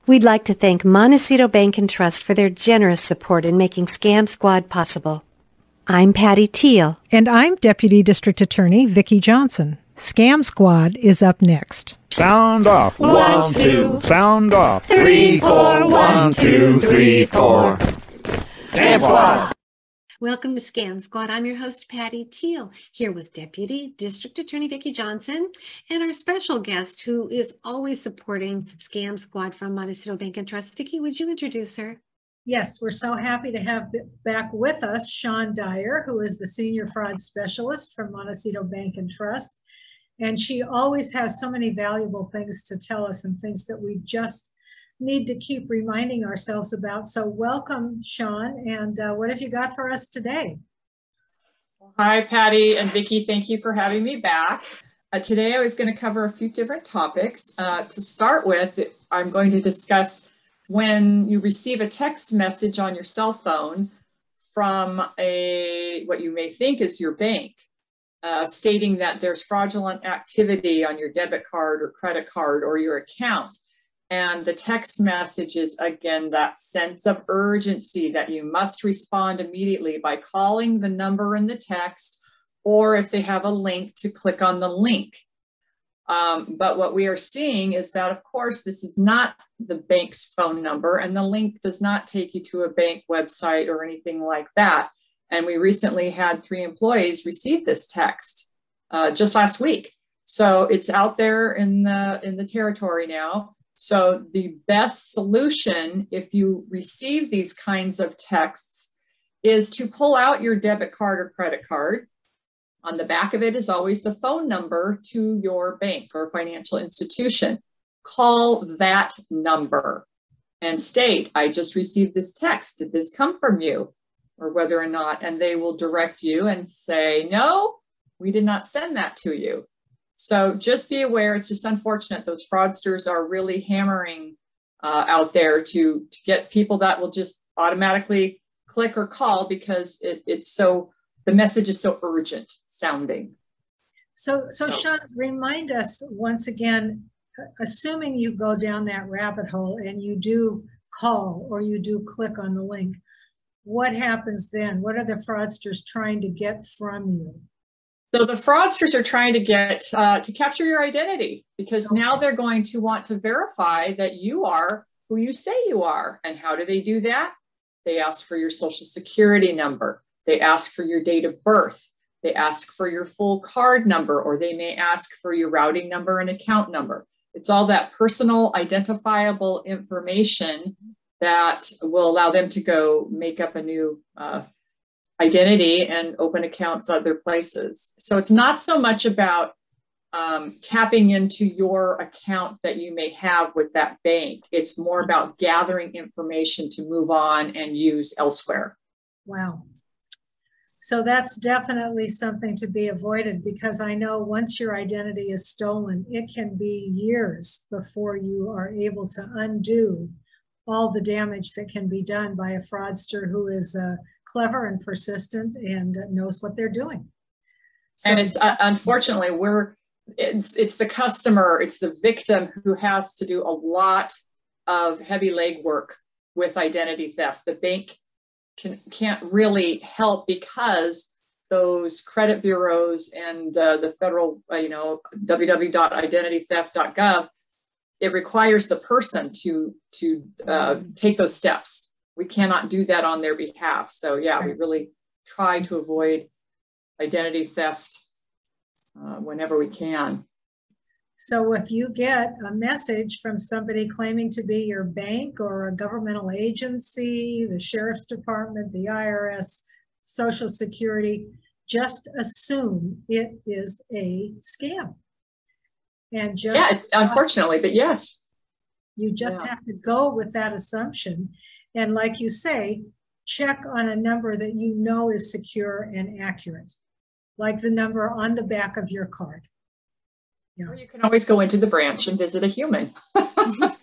We'd like to thank Montecito Bank and Trust for their generous support in making Scam Squad possible. I'm Patty Teal. And I'm Deputy District Attorney Vicki Johnson. Scam Squad is up next. Sound off. 1, 2. Sound off. 3, 4. 1, 2, 3, 4. Scam Squad. Welcome to Scam Squad. I'm your host, Patty Teal, here with Deputy District Attorney Vicki Johnson and our special guest who is always supporting Scam Squad from Montecito Bank and Trust. Vicki, would you introduce her? Yes, we're so happy to have back with us Shawn Dyer, who is the Senior Fraud Specialist from Montecito Bank and Trust. And she always has so many valuable things to tell us and things that we just need to keep reminding ourselves about. So welcome, Shawn, and what have you got for us today? Hi, Patty and Vicki. Thank you for having me back. Today I was going to cover a few different topics. To start with, I'm going to discuss when you receive a text message on your cell phone from what you may think is your bank, stating that there's fraudulent activity on your debit card or credit card or your account. And the text message is, again, that sense of urgency that you must respond immediately by calling the number in the text, or if they have a link, to click on the link. But what we are seeing is that, of course, this is not the bank's phone number, and the link does not take you to a bank website or anything like that. And we recently had 3 employees receive this text just last week. So it's out there in the territory now. So the best solution, if you receive these kinds of texts, is to pull out your debit card or credit card. On the back of it is always the phone number to your bank or financial institution. Call that number and state, I just received this text. Did this come from you? Or whether or not, and they will direct you and say, no, we did not send that to you. So just be aware, it's just unfortunate. Those fraudsters are really hammering out there to get people that will just automatically click or call because the message is so urgent sounding. So Shawn, remind us once again, assuming you go down that rabbit hole and you do call or you do click on the link, what happens then? What are the fraudsters trying to get from you? So the fraudsters are trying to get to capture your identity, because now they're going to want to verify that you are who you say you are. And how do they do that? They ask for your social security number. They ask for your date of birth. They ask for your full card number, or they may ask for your routing number and account number. It's all that personal identifiable information that will allow them to go make up a new identity and open accounts other places. So it's not so much about tapping into your account that you may have with that bank. It's more about gathering information to move on and use elsewhere. Wow. So that's definitely something to be avoided, because I know once your identity is stolen, it can be years before you are able to undo all the damage that can be done by a fraudster who is clever and persistent and knows what they're doing. So, and it's unfortunately, it's the customer, it's the victim who has to do a lot of heavy legwork with identity theft. The bank can't really help, because those credit bureaus and the federal, www.identitytheft.gov, it requires the person to take those steps. We cannot do that on their behalf. So yeah, we really try to avoid identity theft whenever we can. So if you get a message from somebody claiming to be your bank or a governmental agency, the sheriff's department, the IRS, Social Security, just assume it is a scam. And just, yeah, it's unfortunately, but yes. You just have to go with that assumption. And like you say, check on a number that you know is secure and accurate, like the number on the back of your card. Yeah. Or you can always go into the branch and visit a human.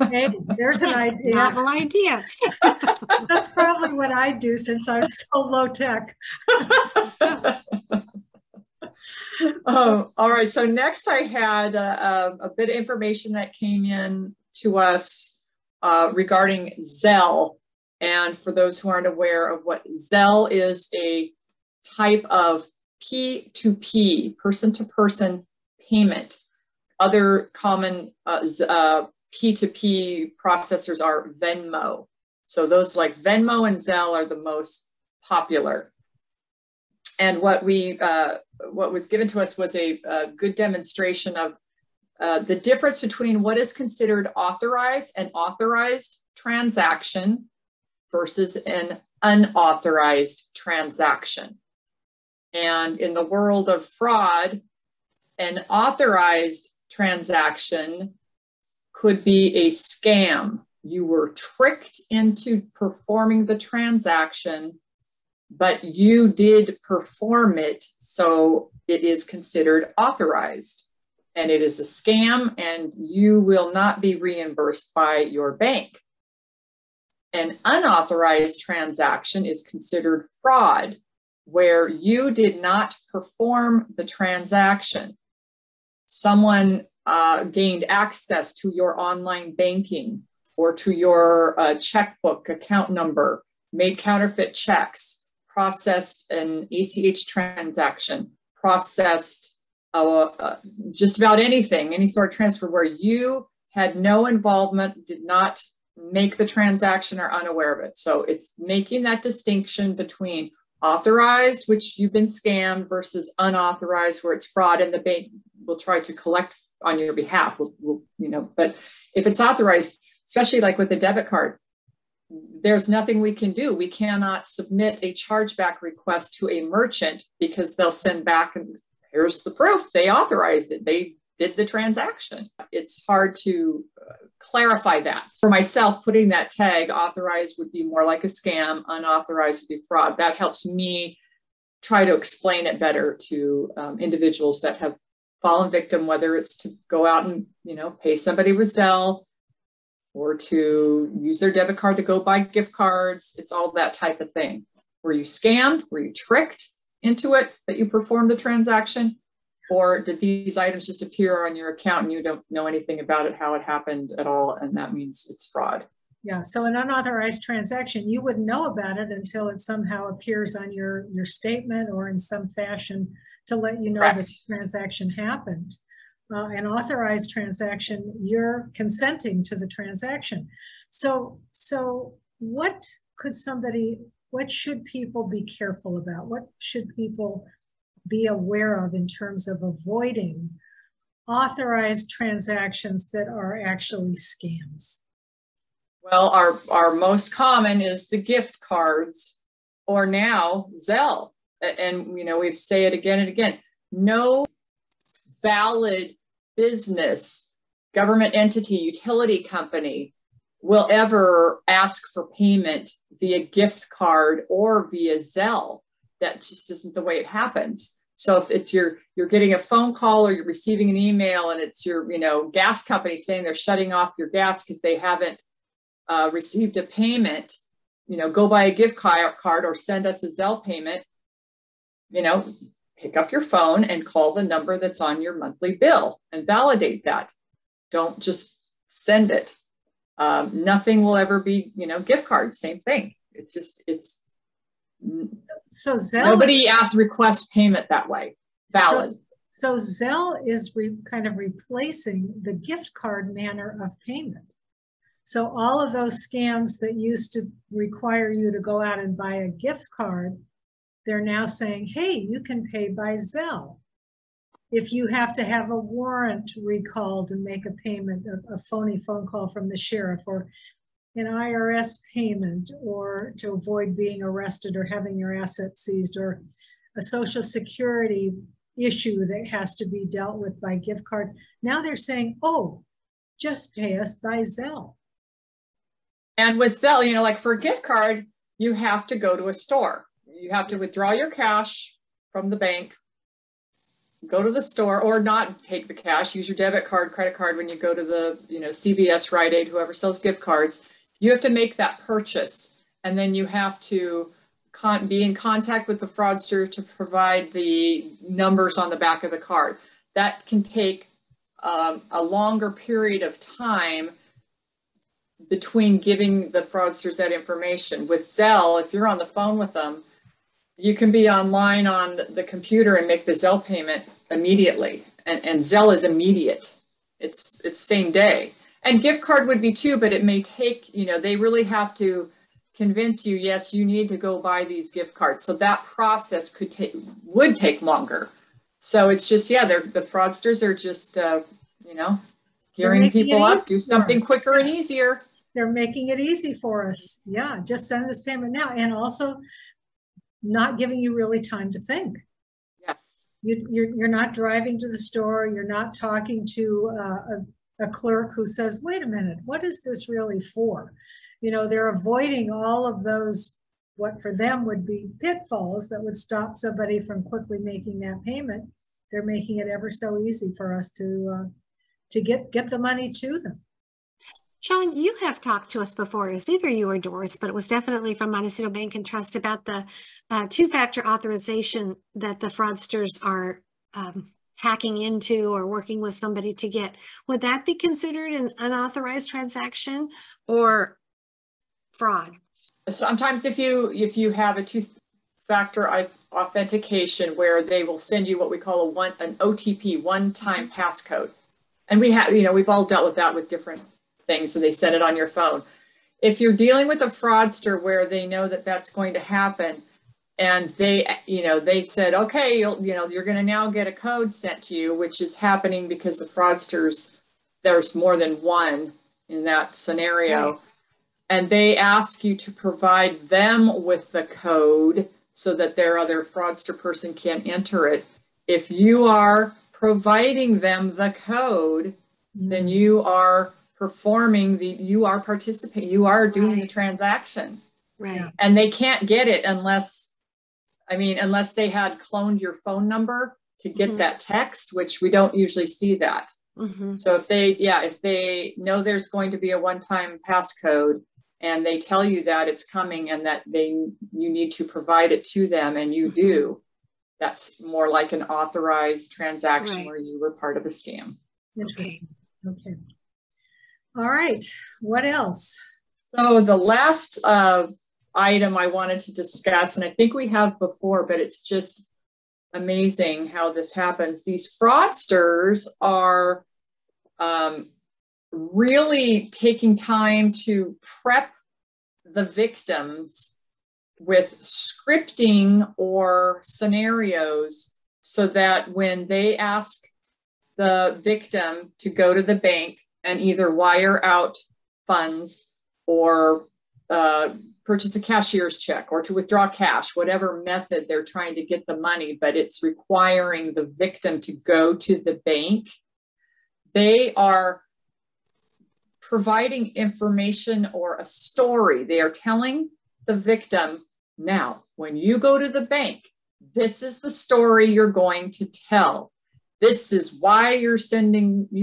Maybe. There's an idea. Novel idea. That's probably what I do, since I'm so low tech. Oh, all right. So next I had a bit of information that came in to us regarding Zelle. And for those who aren't aware of what Zelle is, a type of P2P, person-to-person payment. Other common P2P processors are Venmo. So those like Venmo and Zelle are the most popular. And what was given to us was a good demonstration of the difference between what is considered authorized and authorized transaction versus an unauthorized transaction. And in the world of fraud, an authorized transaction could be a scam. You were tricked into performing the transaction, but you did perform it, so it is considered authorized. And it is a scam, and you will not be reimbursed by your bank. An unauthorized transaction is considered fraud, where you did not perform the transaction. Someone gained access to your online banking or to your checkbook account number, made counterfeit checks, processed an ACH transaction, processed just about anything, any sort of transfer where you had no involvement, did not make the transaction, or unaware of it. So it's making that distinction between authorized, which you've been scammed, versus unauthorized, where it's fraud and the bank will try to collect on your behalf. But if it's authorized, especially like with the debit card, there's nothing we can do. We cannot submit a chargeback request to a merchant because they'll send back and here's the proof. They authorized it. They did the transaction. It's hard to clarify that. For myself, putting that tag, authorized would be more like a scam, unauthorized would be fraud. That helps me try to explain it better to individuals that have fallen victim, whether it's to go out and pay somebody with Zelle or to use their debit card to go buy gift cards. It's all that type of thing. Were you scammed? Were you tricked into it that you performed the transaction? Or did these items just appear on your account and you don't know anything about it, how it happened at all, and that means it's fraud? Yeah, so an unauthorized transaction, you wouldn't know about it until it somehow appears on your statement or in some fashion to let you know Correct. that the transaction happened. An authorized transaction, you're consenting to the transaction. So what should people be careful about? What should people be aware of in terms of avoiding authorized transactions that are actually scams? Well, our most common is the gift cards, or now Zelle. And we say it again and again. No valid business, government entity, utility company will ever ask for payment via gift card or via Zelle. That just isn't the way it happens. So if it's you're getting a phone call or you're receiving an email and it's your gas company saying they're shutting off your gas because they haven't received a payment, go buy a gift card or send us a Zelle payment, pick up your phone and call the number that's on your monthly bill and validate that. Don't just send it. Nothing will ever be, gift cards, same thing. So Zelle, nobody asks request payment that way. Valid. So Zelle is kind of replacing the gift card manner of payment. So all of those scams that used to require you to go out and buy a gift card, they're now saying, hey, you can pay by Zelle. If you have to have a warrant recalled and make a payment, a phony phone call from the sheriff, or an IRS payment, or to avoid being arrested or having your assets seized, or a Social Security issue that has to be dealt with by gift card. Now they're saying, oh, just pay us by Zelle. And with Zelle, like for a gift card, you have to go to a store. You have to withdraw your cash from the bank, go to the store, or not take the cash, use your debit card, credit card when you go to the, CVS, Rite Aid, whoever sells gift cards. You have to make that purchase, and then you have to be in contact with the fraudster to provide the numbers on the back of the card. That can take a longer period of time between giving the fraudsters that information. With Zelle, if you're on the phone with them, you can be online on the computer and make the Zelle payment immediately. And Zelle is immediate. It's same day. And gift card would be too, but it may take, they really have to convince you, yes, you need to go buy these gift cards. So that process would take longer. So it's just, the fraudsters are just, gearing people up, do something quicker and easier. They're making it easy for us. Yeah, just send this payment now. And also not giving you really time to think. Yes. You're not driving to the store. You're not talking to a clerk who says, wait a minute, what is this really for? They're avoiding all of those, what for them would be pitfalls that would stop somebody from quickly making that payment. They're making it ever so easy for us to get the money to them. Shawn, you have talked to us before. It was either you or Doris, but it was definitely from Montecito Bank and Trust about the two-factor authorization that the fraudsters are hacking into or working with somebody to get. Would that be considered an unauthorized transaction or fraud? Sometimes if you have a two-factor authentication where they will send you what we call an OTP, one-time passcode. And we have, we've all dealt with that with different things, and they send it on your phone. If you're dealing with a fraudster where they know that that's going to happen, and they said, okay, you're going to now get a code sent to you, which is happening because the fraudsters, there's more than one in that scenario. Right. And they ask you to provide them with the code so that their other fraudster person can enter it. If you are providing them the code, then you are performing you are participating, you are doing the transaction. Right. And they can't get it unless they had cloned your phone number to get that text, which we don't usually see that. So if they know there's going to be a one-time passcode and they tell you that it's coming and that you need to provide it to them and you do, that's more like an authorized transaction where you were part of a scam. Interesting. Okay. All right. What else? So the last item I wanted to discuss, and I think we have before, but it's just amazing how this happens. These fraudsters are really taking time to prep the victims with scripting or scenarios so that when they ask the victim to go to the bank and either wire out funds or purchase a cashier's check or to withdraw cash, whatever method they're trying to get the money, but it's requiring the victim to go to the bank, they are providing information or a story. They are telling the victim, now, when you go to the bank, this is the story you're going to tell. This is why you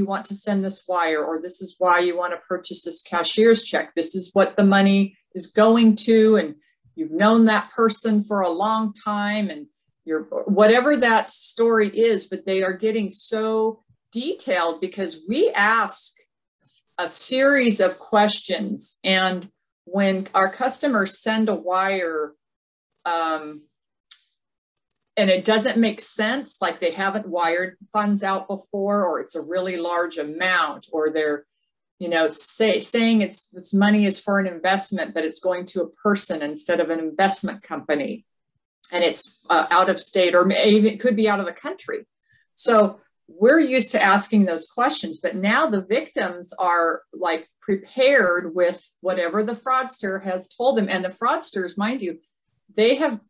want to send this wire, or this is why you want to purchase this cashier's check. This is what the money is going to, and you've known that person for a long time, and whatever that story is, but they are getting so detailed because we ask a series of questions. And when our customers send a wire, and it doesn't make sense, like they haven't wired funds out before, or it's a really large amount, or they're, saying this money is for an investment, but it's going to a person instead of an investment company, and it's out of state, or maybe it could be out of the country. So we're used to asking those questions, but now the victims are like prepared with whatever the fraudster has told them. And the fraudsters, mind you, they have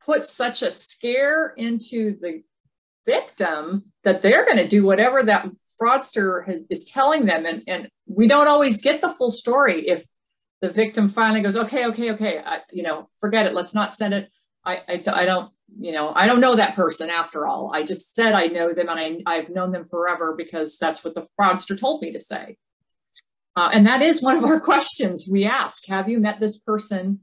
put such a scare into the victim that they're going to do whatever that fraudster is telling them. And we don't always get the full story. If the victim finally goes, okay, forget it, let's not send it. I don't know that person after all. I just said I know them, and I've known them forever because that's what the fraudster told me to say. And that is one of our questions we ask. Have you met this person?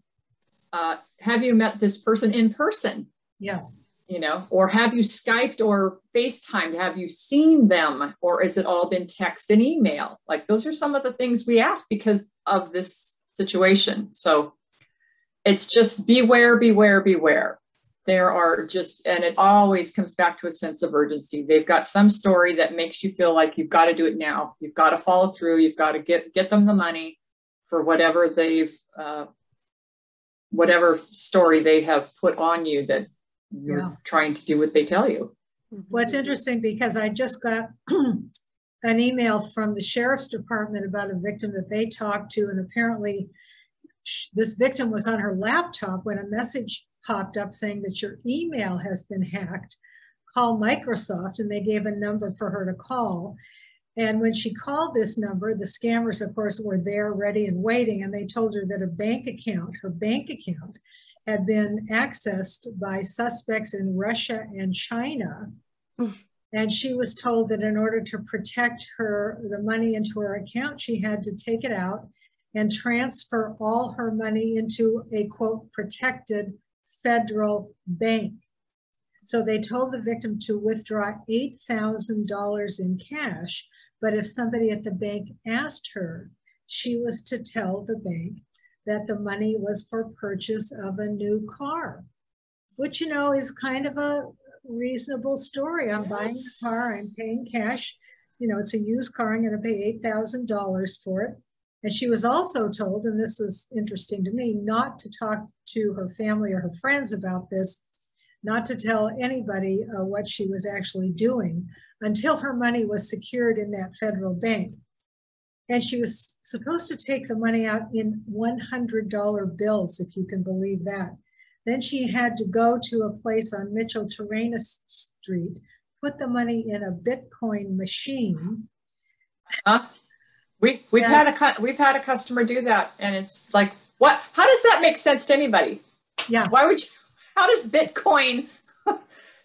Have you met this person in person? Yeah. you know, or have you Skyped or FaceTimed? Have you seen them? Or has it all been text and email? Like those are some of the things we ask because of this situation. So it's just beware, beware, beware. There are just, and it always comes back to a sense of urgency. They've got some story that makes you feel like you've got to do it now. You've got to follow through. You've got to get them the money for whatever whatever story they have put on you that you're trying to do what they tell you. Well, it's interesting because I just got an email from the sheriff's department about a victim that they talked to, and apparently this victim was on her laptop when a message popped up saying that your email has been hacked. Call Microsoft, and they gave a number for her to call. And when she called this number, the scammers, of course, were there ready and waiting, and they told her that her bank account had been accessed by suspects in Russia and China. And she was told that in order to protect the money into her account, she had to take it out and transfer all her money into a, quote, protected federal bank. So they told the victim to withdraw $8,000 in cash, but if somebody at the bank asked her, she was to tell the bank that the money was for purchase of a new car, which, you know, is kind of a reasonable story. I'm buying a car, I'm paying cash, you know, it's a used car, I'm going to pay $8,000 for it. And she was also told, and this is interesting to me, not to talk to her family or her friends about this, not to tell anybody what she was actually doing until her money was secured in that federal bank. And she was supposed to take the money out in $100 bills, if you can believe that. Then she had to go to a place on Mitchell-Terena Street, put the money in a Bitcoin machine. We've had a customer do that, and it's like, what? How does that make sense to anybody? Yeah. Why would you? How does Bitcoin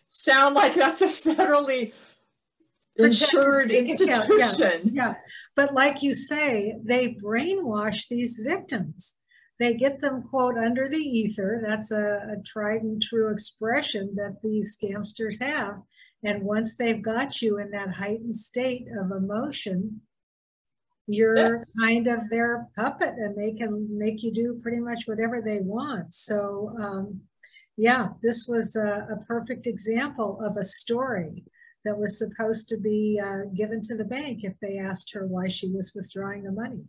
sound like that's a federally insured institution? Yeah. But like you say, they brainwash these victims. They get them, quote, under the ether. That's a tried and true expression that these scamsters have. And once they've got you in that heightened state of emotion, you're kind of their puppet, and they can make you do pretty much whatever they want. So yeah, this was a perfect example of a story that was supposed to be given to the bank if they asked her why she was withdrawing the money.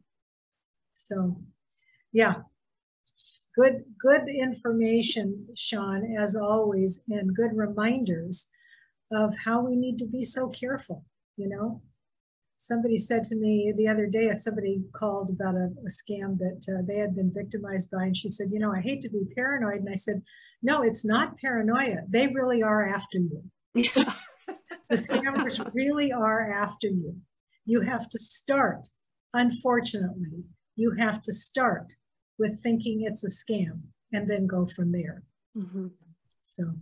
So yeah, good information, Shawn, as always, and good reminders of how we need to be so careful, you know. Somebody said to me the other day, somebody called about a scam that they had been victimized by, and she said, you know, I hate to be paranoid. And I said, no, it's not paranoia. They really are after you. Yeah. The scammers really are after you. You have to start, unfortunately, you have to start with thinking it's a scam and then go from there. Mm-hmm. So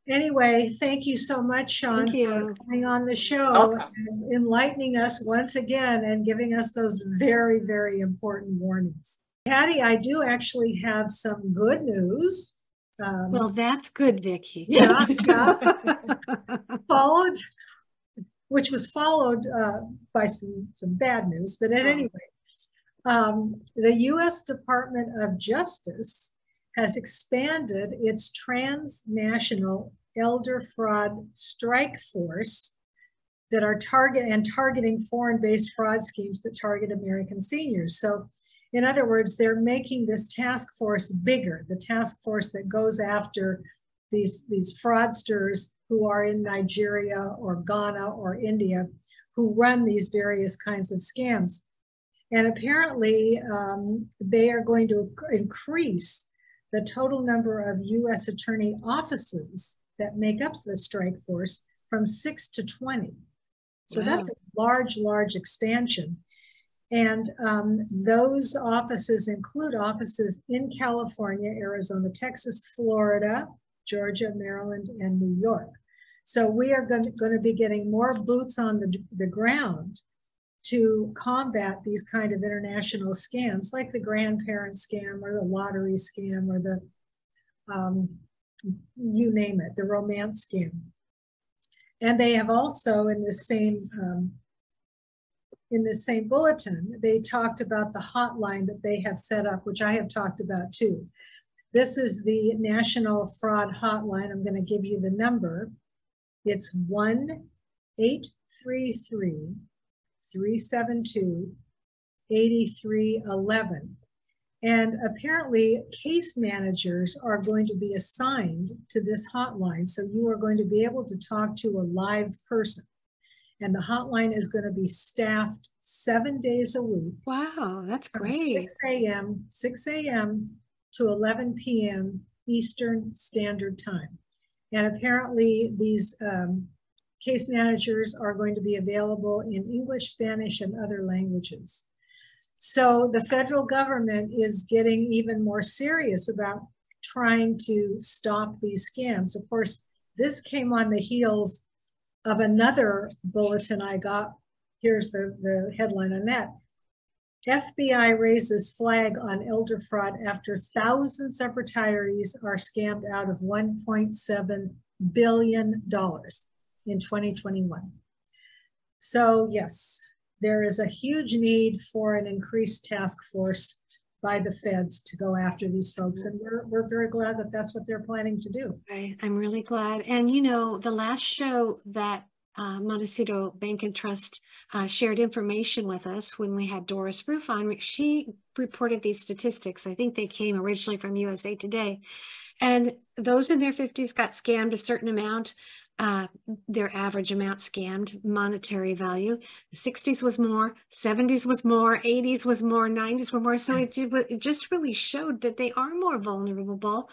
anyway, thank you so much, Shawn, for coming on the show and enlightening us once again and giving us those very, very important warnings. Patty, I do actually have some good news. Well, that's good, Vicki. Yeah. Which was followed by some bad news, but at any rate, the U.S. Department of Justice has expanded its transnational elder fraud strike force that are targeting foreign-based fraud schemes that target American seniors. So in other words, they're making this task force bigger, the task force that goes after these fraudsters who are in Nigeria or Ghana or India, who run these various kinds of scams. And apparently they are going to increase the total number of U.S. attorney offices that make up the strike force from 6 to 20. So that's a large, large expansion. And those offices include offices in California, Arizona, Texas, Florida, Georgia, Maryland, and New York. So we are going to be getting more boots on the ground to combat these kind of international scams, like the grandparent scam or the lottery scam or the you name it, the romance scam. And they have also, in the same bulletin, they talked about the hotline that they have set up, which I have talked about too. This is the National Fraud Hotline. I'm going to give you the number. It's 1-833-372-8311. And apparently case managers are going to be assigned to this hotline. So you are going to be able to talk to a live person. And the hotline is going to be staffed 7 days a week. Wow, that's great. 6 a.m. to 11 p.m. Eastern Standard Time. And apparently these case managers are going to be available in English, Spanish, and other languages. So the federal government is getting even more serious about trying to stop these scams. Of course, this came on the heels of another bulletin I got. Here's the headline on that. FBI raises flag on elder fraud after thousands of retirees are scammed out of $1.7 billion in 2021. So yes, there is a huge need for an increased task force by the feds to go after these folks. And we're very glad that that's what they're planning to do. Right. I'm really glad. And you know, the last show that Montecito Bank and Trust shared information with us when we had Doris Roof on, she reported these statistics. I think they came originally from USA Today. And those in their 50s got scammed a certain amount. Their average amount scammed, monetary value. The 60s was more, 70s was more, 80s was more, 90s were more. So it just really showed that they are more vulnerable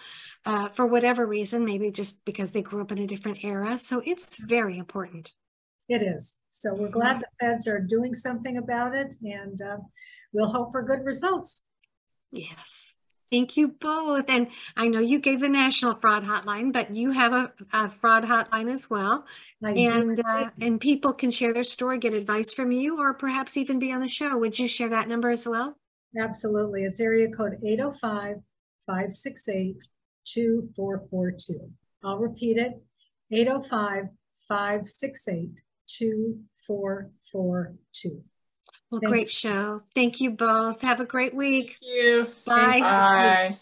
for whatever reason, maybe just because they grew up in a different era. So it's very important. It is. So we're glad the feds are doing something about it, and we'll hope for good results. Yes. Thank you both. And I know you gave the National Fraud Hotline, but you have a fraud hotline as well. And people can share their story, get advice from you, or perhaps even be on the show. Would you share that number as well? Absolutely. It's area code 805-568-2442. I'll repeat it, 805-568-2442. Well, great show. Thank you both. Have a great week. Thank you. Bye. Bye.